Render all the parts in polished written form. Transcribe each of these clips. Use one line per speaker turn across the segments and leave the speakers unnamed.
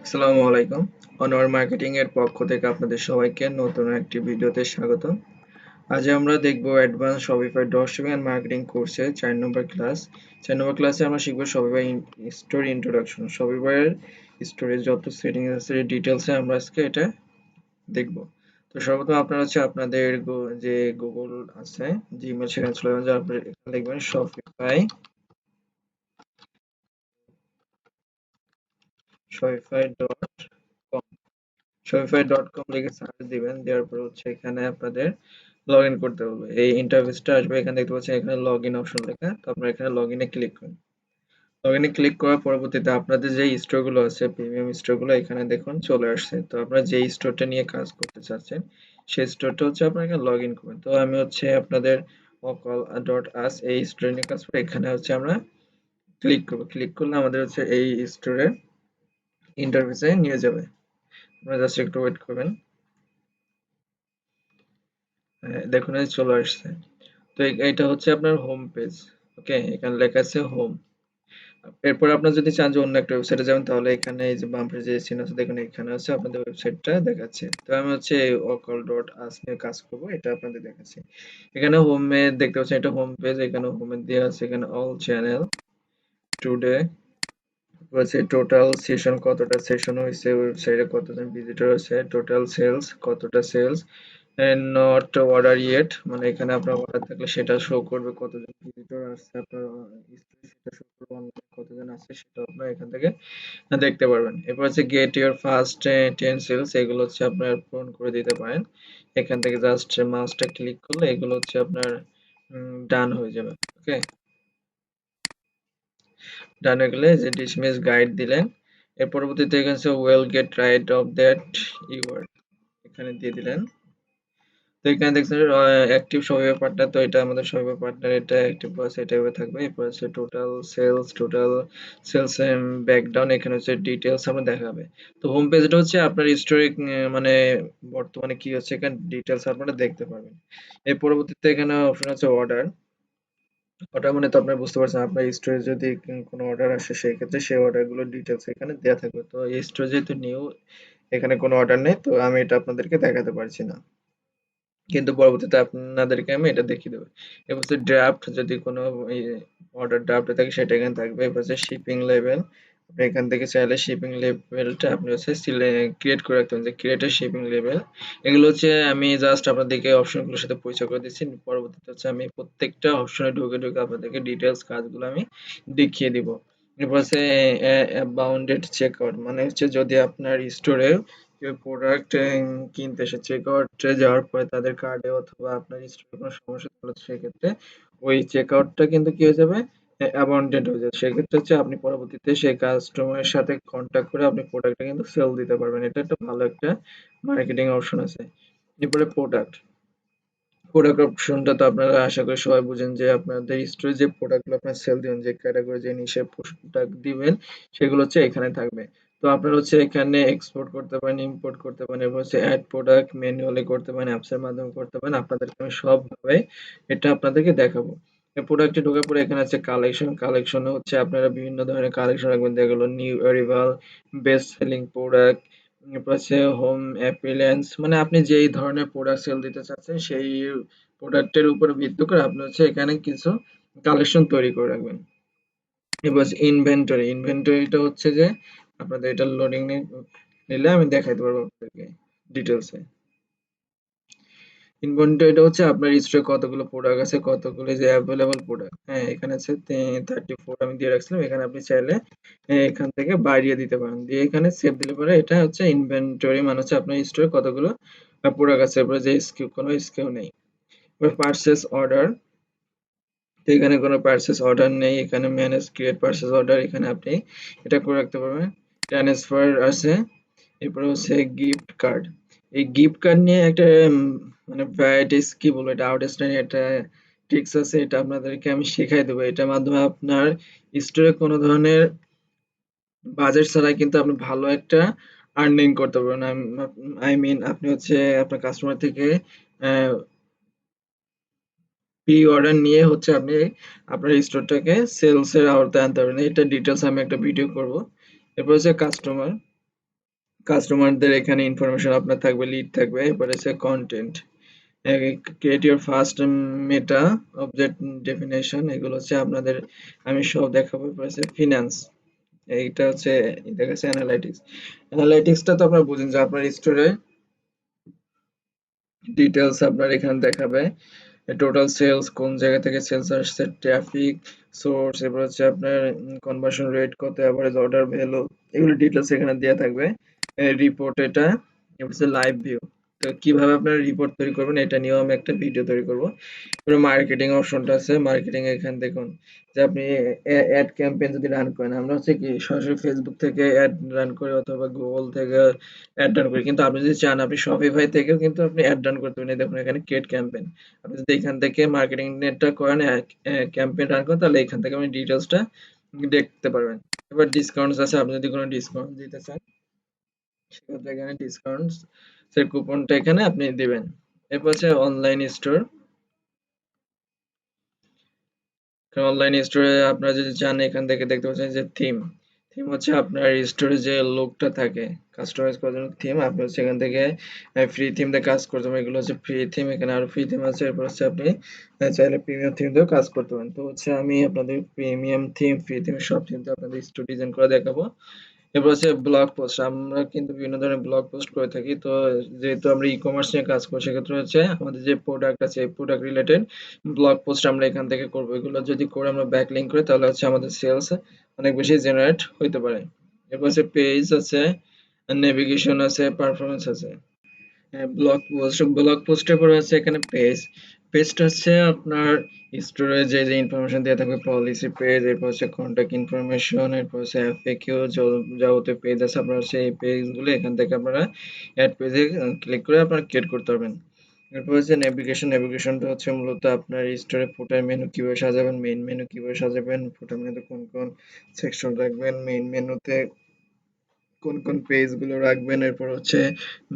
আসসালামু আলাইকুম। অনওয়ার মার্কেটিং এর পক্ষ থেকে আপনাদের সবাইকে নতুন একটি ভিডিওতে স্বাগত। আজ আমরা দেখব advance Shopify dropshipping and marketing কোর্সের 4 নম্বর ক্লাস। 4 নম্বর ক্লাসে আমরা শিখব শপিফাই স্টোর ইন্ট্রোডাকশন। শপিফাই এর স্টোরে যত সেটিংস আছে ডিটেইলসে আমরা আজকে এটা দেখব। তো সর্বপ্রথম আপনারা আপনাদের যে গুগল আছে জিমেইল সেখানে চলে যাবেন, যাওয়ার পরে এখানে লিখবেন shopify.com shopify.com লিখে সার্চ দিবেন, দেওয়ার পর এখানে আপনাদের লগ ইন করতে হবে। এই ইন্টারফেসটা আসবে, এখানে দেখতে পাচ্ছেন এখানে লগ ইন অপশন লেখা, তো আপনারা এখানে লগ ইনে ক্লিক করুন। লগ ইনে ক্লিক করার পরবর্তীতে আপনাদের যে স্টোরগুলো আছে প্রিমিয়াম স্টোরগুলো এখানে দেখুন চলে আসছে। তো আপনারা যে স্টোরটা নিয়ে কাজ করতে চাচ্ছেন সেই স্টোরটা আপনারা এখানে লগ ইন করবেন। তো আমি আপনাদের okal.us এই স্টোরে নিয়ে কাজ করবো। এখানে আমরা ক্লিক করবো, ক্লিক করলে আমাদের এই স্টোরের ইন্টারফেসে নিয়ে যাবে। আপনারা জাস্ট একটু ওয়েট করবেন। দেখুন এই চলে আসছে। তো এটা আপনার হোম পেজ। ওকে, এখানে লেখা আছে হোম। এরপর আপনারা যদি চান যে অন্য একটা ওয়েবসাইটে যাবেন, তাহলে এখানে এই যে বাম পাশে যে চিহ্ন আছে দেখুন, এখানে আপনাদের ওয়েবসাইটটা দেখাচ্ছে। তো আমি এই okal.us নিয়ে কাজ করব, এটা আপনাদের দেখাচ্ছি। এখানে হোমে দেখতে পাচ্ছেন এটা হোম পেজ। এখানে হোমে দেওয়া আছে এখানে all channel, today, total session কতটা সেশন হয়েছে, ওয়েবসাইটে কতজন ভিজিটর আছে, টোটাল সেলস কতটা সেলস, নট অর্ডার ইয়েট মানে এখানে আপনার অর্ডার থাকলে সেটা শো করবে, কতজন ভিজিটর আসছে আপনার সেটা শো করবে, অনলাইনে কতজন আছে সেটা আপনারা এখান থেকে দেখতে পারবেন। এরপর গেট ইওর ফার্স্ট 10 সেলস, এগুলো আপনার পূরণ করে দিতে পারেন। এখান থেকে জাস্ট মাউসটা ক্লিক করলে এগুলো আপনার ডান হয়ে যাবে। ওকে, ডান হয়ে গেলে যে ডিসমিস গাইড দিলেন, এর পরবর্তীতে এখানে well get right off that ইওয়ার্ড এখানে দিয়ে দিলেন। তো এখানে দেখছেন অ্যাক্টিভ শপিফাই পার্টনার, তো এটা আমাদের শপিফাই পার্টনার, এটা অ্যাক্টিভ আছে, এটা এভাবে থাকবে। এরপর টোটাল সেলস ব্যাকডাউন, এখানে ডিটেইলস আমরা দেখাবে। তো হোম পেজটা আপনার হিস্টোরিক মানে বর্তমানে কি হচ্ছে এখানে ডিটেইলস আপনারা দেখতে পারবেন। এর পরবর্তীতে এখানে অপশন আছে অর্ডার। অর্ডার মানে তো আপনারা বুঝতে পারছেন, আপনার স্টোরে যদি কোনো অর্ডার আসে সেই ক্ষেত্রে সেই অর্ডারগুলোর ডিটেইলস এখানে দেয়া থাকবে। তো এই স্টোরে যেহেতু নিউ, এখানে কোনো অর্ডার নেই, তো আমি এটা আপনাদেরকে দেখাতে পারছি না, কিন্তু পরবর্তীতে আপনাদেরকে আমি এটা দেখিয়ে দেবো। এবার ড্রাফট, যদি কোনো অর্ডার ড্রাফটে থাকে সেটা এখানে থাকবে। এবার শিপিং লেভেল, আপনি এখান থেকে চাইলে শিপিং লেভেলটা আপনি ক্রিয়েট করে রাখতে পারেন, যে ক্রিয়েটের শিপিং লেভেল। এগুলো আমি জাস্ট আপনাদেরকে অপশনগুলোর সাথে পরিচয় করে দিচ্ছি। পরবর্তীতে আমি প্রত্যেকটা অপশনে ঢুকে ঢুকে আপনাদেরকে ডিটেলস কাজগুলো আমি দেখিয়ে দিব। এরপর বাউন্ডেড চেকআউট, মানে যদি আপনার স্টোরে কেউ প্রোডাক্ট কিনতে এসে চেকআউটে যাওয়ার পরে তাদের কার্ডে অথবা আপনার স্টোরে কোনো সমস্যা হলো, সেক্ষেত্রে ওই চেকআউটটা কিন্তু কি হয়ে যাবে, অ্যাবান্ডেন্ট হয়ে যাবে। সেক্ষেত্রে আপনি পরবর্তীতে সেই কাস্টমারের সাথে কন্ট্যাক্ট করে আপনি প্রোডাক্টটা কিন্তু সেল দিতে পারবেন। এটা একটা ভালো একটা মার্কেটিং অপশন আছে। এরপরে প্রোডাক্ট অপশনটা তো আপনারা আশা করি সবাই বুঝেন, যে আপনাদের স্টোরে যে প্রোডাক্টগুলো আপনার সেল দিবেন, যে ক্যাটাগরি যে নিশে প্রোডাক্ট দিবেন সেগুলো এখানে থাকবে। তো আপনারা এখানে এক্সপোর্ট করতে পারেন, ইম্পোর্ট করতে পারেন, এবার অ্যাড প্রোডাক্ট ম্যানুয়ালি করতে পারেন, অ্যাপসের মাধ্যমে করতে পারেন। আপনাদেরকে আমি সবভাবে এটা আপনাদেরকে দেখাবো। প্রোডাক্টে ঢোকার পরে এখানে আছে কালেকশন। কালেকশনে আপনারা বিভিন্ন ধরনের কালেকশন রাখবেন, যেগুলো new arrival, best selling product, এরপর হোম অ্যাপিলিয়েন্স, মানে আপনি যেই ধরনের প্রোডাক্ট সেল দিতে চাচ্ছেন সেই প্রোডাক্টের উপর ভিত্তি করে আপনি এখানে কিছু কালেকশন তৈরি করে রাখবেন। এবার ইনভেন্টরি, ইনভেন্টরিটা যে আপনাদের এটা লোডিং নিলে আমি দেখাইতে পারবো আপনাদেরকে ডিটেলসে। ইনভেন্টরিটা আপনার স্টকে কতগুলো প্রোডাক্ট আছে, কতগুলো যে অ্যাভেলেবল প্রোডাক্ট। হ্যাঁ, এখানে 34 আমি দিয়ে রাখছিলাম। এখানে আপনি চাইলে এখান থেকে বাড়িয়ে দিতে পারেন, দিয়ে এখানে সেভ দিলে পরে এটা ইনভেন্টরি, মানে আপনার স্টকে কতগুলো প্রোডাক্ট আছে। এরপরে যে স্কিউ, কোনো স্কিউ নেই। এবার পারচেজ অর্ডার, তো এখানে কোনো পারচেজ অর্ডার নেই। এখানে ম্যানেজ ক্রিয়েট পারচেজ অর্ডার, এখানে আপনি এটা করে রাখতে পারবেন। ট্রান্সফার আছে। এরপরে গিফট কার্ড। এই গিফট কার্ড নিয়ে একটা মানে ভ্যারাইটিস কি বলবো, এটা আউটস্ট্যান্ডিং একটা ট্রিক্স আছে, এটা আপনাদেরকে আমি শেখাই দেবো। এটার মাধ্যমে আপনার স্টোরে কোনো ধরনের বাজেট ছাড়াই কিন্তু আপনি ভালো একটা আর্নিং করতে পারবেন। আই মিন আপনি আপনার কাস্টমার থেকে প্রি অর্ডার নিয়ে আপনি আপনার স্টোরটাকে সেলস এর আওতায় আনতে পারবেন। এটা ডিটেলস আমি একটা ভিডিও করব। এরপর কাস্টমার। কাস্টমারদের এখানে ইনফরমেশন আপনার থাকবে, লিড থাকবে। এরপরে হচ্ছে content, create your first meta object definition, এগুলো হচ্ছে আপনাদের আমি সব দেখাবো। এরপর হচ্ছে ফিনান্স, এইটা হচ্ছে এটা হচ্ছে অ্যানালাইটিক্স। অ্যানালাইটিক্সটা তো আপনারা বুঝেন যে আপনার স্টোরে ডিটেলস আপনার এখানে দেখাবে, টোটাল সেলস কোন জায়গা থেকে সেলস আসছে, ট্রাফিক সোর্স, এরপর হচ্ছে আপনার কনভার্সন রেট কত, এভারেজ অর্ডার ভ্যালু, এগুলো ডিটেলস এখানে দেওয়া থাকবে। রিপোর্ট এটা, এরপর হচ্ছে লাইভ ভিউ। তো কিভাবে আপনারা রিপোর্ট তৈরি করবেন এটা নিয়েও আমি একটা ভিডিও তৈরি করব। এরপরে মার্কেটিং অপশনটা আছে, মার্কেটিং এখানে দেখুন যে আপনি অ্যাড ক্যাম্পেইন যদি রান করেন, আমরা হচ্ছে কি সরাসরি ফেসবুক থেকে অ্যাড রান করি অথবা গুগল থেকে অ্যাড রান করি, কিন্তু আপনি যদি চান আপনি শপিফাই থেকেও কিন্তু আপনি অ্যাড রান করতে পারেন। এই দেখুন এখানে ক্রিয়েট ক্যাম্পেইন, আপনি যদি এখান থেকে মার্কেটিং নেটটা করেন, ক্যাম্পেইন রান করেন, তাহলে এখান থেকে আপনি ডিটেলসটা দেখতে পারবেন। এবার ডিসকাউন্টস আছে, আপনি যদি কোনো ডিসকাউন্ট দিতে চান সেক্ষেত্রে এখানে ডিসকাউন্টস এর কুপনটা এখানে আপনি দিবেন। এরপর হচ্ছে অনলাইন স্টোর, অনলাইন স্টোরে আপনারা যদি চান এখান থেকে দেখতে পাচ্ছেন যে থিম, থিম হচ্ছে আপনার স্টোরে যে লোকটা থাকে কাস্টমাইজ করার জন্য থিম, আপনি হচ্ছে এখান থেকে ফ্রি থিম দিয়ে কাজ করতে পারেন। এগুলো হচ্ছে ফ্রি থিম, এখানে আরো ফ্রি থিম আছে। এরপর হচ্ছে আপনি চাইলে প্রিমিয়াম থিম দিয়েও কাজ করতে পারেন। তো হচ্ছে আমি আপনাদের প্রিমিয়াম থিম, ফ্রি থিম সব থিম দিয়ে আপনাদের স্টোর ডিজাইন করে দেখাবো। এরপর হচ্ছে ব্লগ পোস্ট, আমরা কিন্তু বিভিন্ন ধরনের ব্লগ পোস্ট করে থাকি। তো যেহেতু আমরা ই-কমার্স নিয়ে কাজ করি, সেক্ষেত্রে হচ্ছে আমাদের যে প্রোডাক্ট আছে এই প্রোডাক্ট রিলেটেড ব্লগ পোস্ট আমরা এখান থেকে করবো। এগুলো যদি করে আমরা ব্যাক লিঙ্ক করি তাহলে হচ্ছে আমাদের সেলস অনেক বেশি জেনারেট হইতে পারে। এরপর হচ্ছে পেজ আছে, নেভিগেশন আছে, পারফরমেন্স আছে। হ্যাঁ, ব্লগ পোস্টের পরে আছে এখানে পেজ, পেজটা হচ্ছে আপনার স্টোরে যে যে ইনফরমেশন দেওয়া থাকবে, পলিসি পেজ, এরপর হচ্ছে কন্ট্যাক্ট ইনফরমেশন, এরপর হচ্ছে এফএকিউ, যাবতীয় পেজ আছে আপনার সেই পেজগুলো এখান থেকে আপনারা অ্যাড পেজে ক্লিক করে আপনারা ক্রিয়েট করতে পারবেন। এরপর হচ্ছে নেভিগেশন, নেভিগেশনটা হচ্ছে মূলত আপনার স্টোরে ফুটার মেনু কিভাবে সাজাবেন, মেইন মেনু কিভাবে সাজাবেন, ফুটার মেনুতে কোন কোন সেকশন রাখবেন, মেইন মেনুতে কোন কোন পেজ গুলো রাখবেন, এরপর হচ্ছে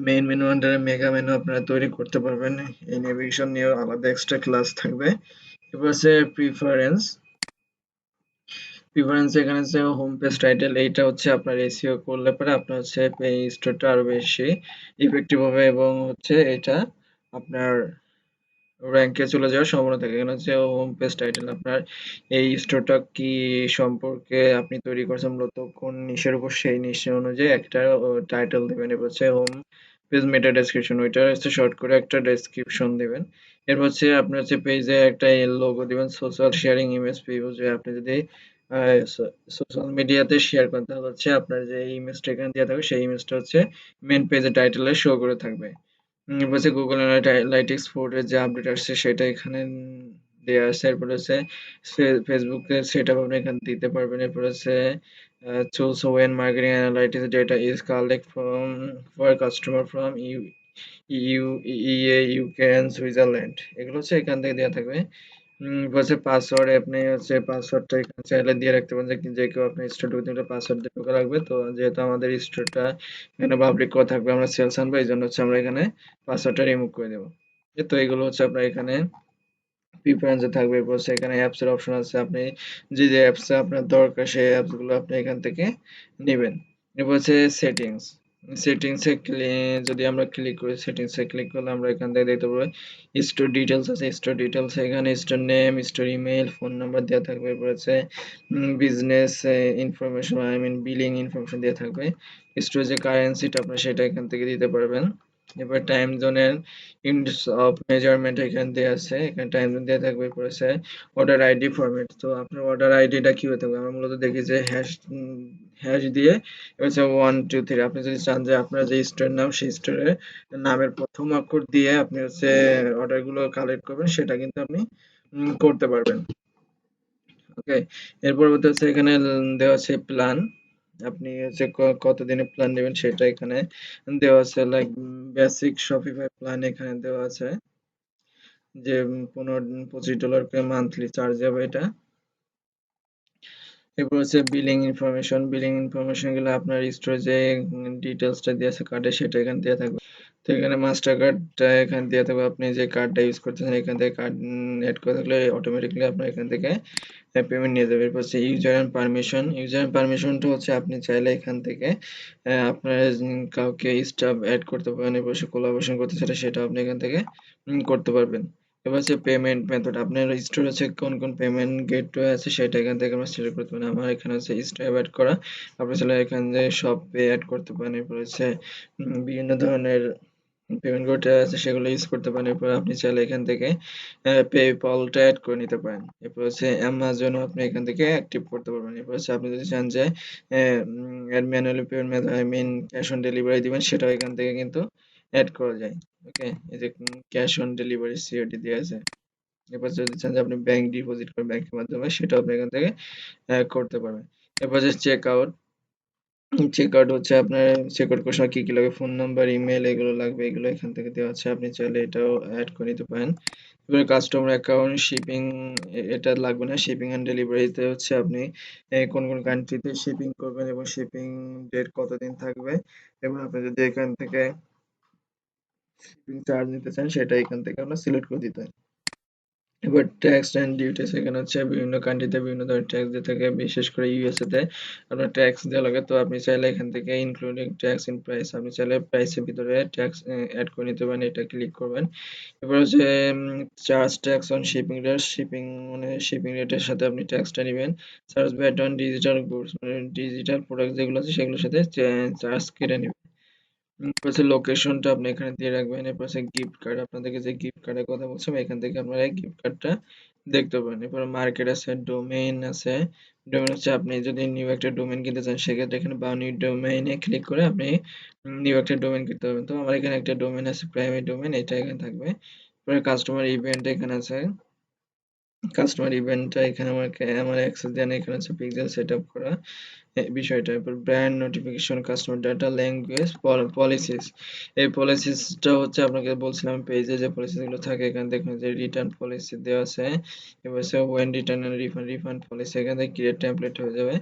মেইন মেনু আন্ডারে মেগা মেনু আপনারা তৈরি করতে পারবেন। এই নেভিগেশন নিয়ে আলাদা এক্সট্রা ক্লাস থাকবে। এরপর হচ্ছে প্রিফারেন্স, প্রিফারেন্স এখানে হচ্ছে হোম পেজ টাইটেল, এইটা হচ্ছে আপনার এসইও করলে পরে আপনার হচ্ছে পেজ স্টোরটা আরো বেশি ইফেক্টিভ হবে এবং হচ্ছে এটা আপনার র‍্যাংকে চলে যাওয়ার সম্ভাবনা থাকে। এখানে হচ্ছে হোম পেজ টাইটেল, আপনার এই স্টোরটা কি সম্পর্কে আপনি তৈরি করছেন, মূলত কোন নিশের উপর, সেই নিশ অনুযায়ী একটা টাইটেল দিবেন। এরপর হচ্ছে হোম পেজ মেটা ডেসক্রিপশন, ওইটা হচ্ছে শর্ট করে একটা ডেসক্রিপশন দিবেন। এরপর হচ্ছে আপনার হচ্ছে পেজে একটা লোগো দিবেন, সোশ্যাল শেয়ারিং ইমেজ প্রিভিউ, যে আপনি যদি সোশ্যাল মিডিয়াতে শেয়ার করেন তাহলে হচ্ছে আপনার যে ইমেজটা এখানে দেওয়া থাকবে সেই ইমেজটা হচ্ছে মেন পেজে টাইটেলে শো করে থাকবে। এরপর হচ্ছে গুগল অ্যানালাইটিক্স 4 এর যে আপডেট আসছে সেটা এখানে দেয়া আছে। এরপর হচ্ছে ফেসবুকের সেটআপ আপনি এখানে দিতে পারবেন। এরপর হচ্ছে choose when marketing analytics data is collect from for customer from EU, EA, UK and Switzerland, এগুলো হচ্ছে এখান থেকে দেওয়া থাকবে। হচ্ছে পাসওয়ার্ড, আপনি হচ্ছে পাসওয়ার্ডটা এখানে চাইলে দিয়ে রাখতে পারেন, যে কেউ আপনি স্টোর ঢুকতে হলে পাসওয়ার্ড দিয়ে ঢোকা লাগবে। তো যেহেতু আমাদের স্টোরটা এখানে পাবলিক করা থাকবে, আমরা সেলস আনবো, এই জন্য হচ্ছে আমরা এখানে পাসওয়ার্ডটা রিমুভ করে দেবো। তো এগুলো হচ্ছে আপনার এখানে প্রিফারেন্সে থাকবে। এরপর হচ্ছে এখানে অ্যাপস এর অপশন আছে, আপনি যে যে অ্যাপস আপনার দরকার সেই অ্যাপস গুলো আপনি এখান থেকে নেবেন। এরপর হচ্ছে সেটিংস, সেটিংসে যদি আমরা ক্লিক করি, সেটিংসে ক্লিক করলে আমরা এখান থেকে দেখতে পাবো স্টোর ডিটেলস আছে। স্টোর ডিটেলস এখানে store name, store email, phone number দেওয়া থাকবে। এরপর হচ্ছে business information, I mean billing information দেওয়া থাকবে। স্টোর যে কারেন্সিটা আপনি সেটা এখান থেকে দিতে পারবেন। এবার টাইম জোনের ইউনিটস অফ মেজারমেন্ট এখানে দেওয়া আছে, এখানে টাইম জোন দেওয়া থাকবে। এরপর হচ্ছে অর্ডার আইডি ফরম্যাট, তো আপনার অর্ডার আইডিটা কি হতে হবে, আমরা মূলত দেখি যে হ্যাশ দিয়ে হচ্ছে 1 2 3, আপনি যদি চান যে আপনার যে স্টোরের নাম সেই স্টোরের নামের প্রথম অক্ষর দিয়ে আপনি হচ্ছে অর্ডার গুলো কালেক্ট করবেন, সেটা কিন্তু আপনি করতে পারবেন। ওকে, এর পরবর্তী হচ্ছে এখানে দেওয়া আছে প্ল্যান, আপনি হচ্ছে কত দিনের প্ল্যান নেবেন সেটা এখানে দেওয়া আছে। লাইক বেসিক শপিফাই প্ল্যান এখানে দেওয়া আছে যে $15-25 করে মান্থলি চার্জ হবে এটা। এরপর হচ্ছে বিলিং ইনফরমেশন, বিলিং ইনফরমেশন গুলো আপনার স্টোরে যে ডিটেলসটা দেওয়া আছে কার্ডে সেটা এখানে দেওয়া থাকবে। তো এখানে মাস্টার কার্ডটা এখানে দেওয়া থাকবে, আপনি যে কার্ডটা ইউজ করতেছেন এখান থেকে কার্ড অ্যাড করে থাকলে অটোমেটিক্যালি আপনার এখান থেকে পেমেন্ট নিয়ে যাবে। এরপর হচ্ছে user end permission. User end পারমিশনটা হচ্ছে আপনি চাইলে এখান থেকে আপনার কাউকে স্টাফ অ্যাড করতে পারেন, এরপর সে কোলাবোরেশন করতে চাইলে সেটা আপনি এখান থেকে করতে পারবেন। এবার হচ্ছে পেমেন্ট মেথড, আপনার স্টোর হচ্ছে কোন কোন পেমেন্ট গেটওয়ে আছে সেটা এখান থেকে আমরা সিলেক্ট করতে পারেন। আমার এখানে হচ্ছে স্টোর অ্যাড করা, আপনি চাইলে এখান থেকে শপ পে অ্যাড করতে পারেন। এরপর হচ্ছে বিভিন্ন ধরনের পেমেন্ট গেটওয়ে আছে সেগুলো ইউজ করতে পারেন। এরপর আপনি চাইলে এখান থেকে পেপ্যালটা অ্যাড করে নিতে পারেন। এরপর হচ্ছে অ্যামাজনও আপনি এখান থেকে অ্যাক্টিভ করতে পারবেন। এরপর হচ্ছে আপনি যদি চান যে manually payment method I mean cash on delivery দিবেন সেটাও এখান থেকে কিন্তু অ্যাড করা যায়। ওকে, এই যে ক্যাশ অন ডেলিভারি সিওডি দেওয়া আছে। এরপর যদি চান যে আপনি ব্যাংক ডিপোজিট করবেন ব্যাংকের মাধ্যমে সেটাও আপনি এখান থেকে করতে পারবেন। এরপর যে চেক আউট, চেকআউট হচ্ছে আপনার চেকআউট করার সময় কি কি লাগবে, ফোন নাম্বার, ইমেল এগুলো লাগবে, এগুলো এখান থেকে দেওয়া আছে, আপনি চাইলে এটাও অ্যাড করে নিতে পারেন। এবারে কাস্টমার অ্যাকাউন্ট, শিপিং এটা লাগবে না, শিপিং এন্ড ডেলিভারিতে হচ্ছে আপনি কোন কোন কান্ট্রিতে শিপিং করবেন এবং শিপিং ডেট কতদিন থাকবে, এবং আপনি যদি এখান থেকে শিপিং চার্জ নিতে চান সেটা এখান থেকে আপনার সিলেক্ট করে দিতে হয়। এবার ট্যাক্স এন্ড ডিউটিস, এখানে হচ্ছে বিভিন্ন কান্ট্রিতে বিভিন্ন ধরনের ট্যাক্স দিয়ে থাকে, বিশেষ করে ইউএসএ তে আপনার ট্যাক্স দেওয়া লাগে, তো আপনি চাইলে এখান থেকে ইনক্লুডিং ট্যাক্স ইন প্রাইস আপনি চাইলে প্রাইসের ভিতরে ট্যাক্স অ্যাড করে নিতে পারেন, এটা ক্লিক করবেন। এবার হচ্ছে charge tax on shipping rate, shipping মানে শিপিং রেটের সাথে আপনি ট্যাক্সটা নেবেন। Charge bat on digital goods মানে ডিজিটাল প্রোডাক্ট যেগুলো আছে সেগুলোর সাথে চার্জ কেটে নেবেন। হচ্ছে লোকেশনটা আপনি এখানে দিয়ে রাখবেন। এরপর হচ্ছে গিফট কার্ড, আপনাদেরকে যে গিফট কার্ডের কথা বলছিলাম এখান থেকে আপনারা এই গিফট কার্ডটা দেখতে পাবেন। এরপর মার্কেট আছে, ডোমেইন আছে। ডোমেইন হচ্ছে আপনি যদি নিউ একটা ডোমেইন কিনতে চান সেক্ষেত্রে এখানে বা নিউ ডোমেইনে ক্লিক করে আপনি নিউ একটা ডোমেইন কিনতে পারবেন। তো আমার এখানে একটা ডোমেইন আছে, প্রাইমারি ডোমেইন, এটা এখানে থাকবে। এরপরে কাস্টমার ইভেন্ট এখানে আছে, কাস্টমার ইভেন্টটা এখানে আমার অ্যাক্সেস দেন, এখানে হচ্ছে পিক্সেল সেটআপ করা বিষয়টা। এরপর brand notification, customer data, language, policies. এই পলিসিসটা হচ্ছে আপনাকে বলছিলাম পেজে যে পলিসিগুলো থাকে এখানে দেখুন যে রিটার্ন পলিসি দেওয়া আছে। এবার হচ্ছে when return and refund policy, এখান থেকে ক্রিয়েট টেমপ্লেট হয়ে যাবে।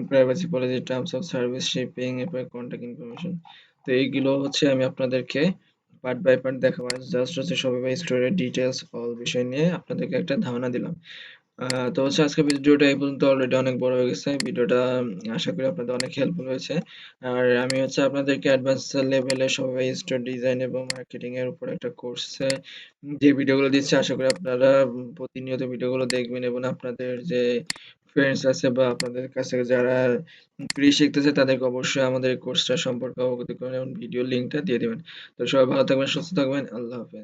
Privacy policy, terms of service, shipping, এরপর কন্টাক্ট ইনফরমেশন। তো এইগুলো হচ্ছে আমি আপনাদেরকে পার্ট বাই পার্ট দেখাবো, জাস্ট হচ্ছে শপিফাই স্টোরের ডিটেলস অল বিষয় নিয়ে আপনাদেরকে একটা ধারণা দিলাম। তো হচ্ছে আজকের ভিডিওটা এই পর্যন্ত, অলরেডি অনেক বড় হয়ে গেছে ভিডিওটা, আশা করি আপনাদের অনেক হেল্পফুল হয়েছে। আর আমি হচ্ছে আপনাদেরকে অ্যাডভান্স লেভেলে Shopify স্টোর ডিজাইন এবং মার্কেটিং এর উপর একটা কোর্সে যে ভিডিওগুলো দিচ্ছি আশা করি আপনারা প্রতিনিয়ত ভিডিওগুলো দেখবেন এবং আপনাদের যে ফ্রেন্ডস আছে বা আপনাদের কাছে যারা ফ্রি শিখতেছে তাদেরকে অবশ্যই আমাদের এই কোর্সটা সম্পর্কে অবগত করেন এবং ভিডিও লিঙ্কটা দিয়ে দিবেন। তো সবাই ভালো থাকবেন, সুস্থ থাকবেন, আল্লাহ হাফেজ।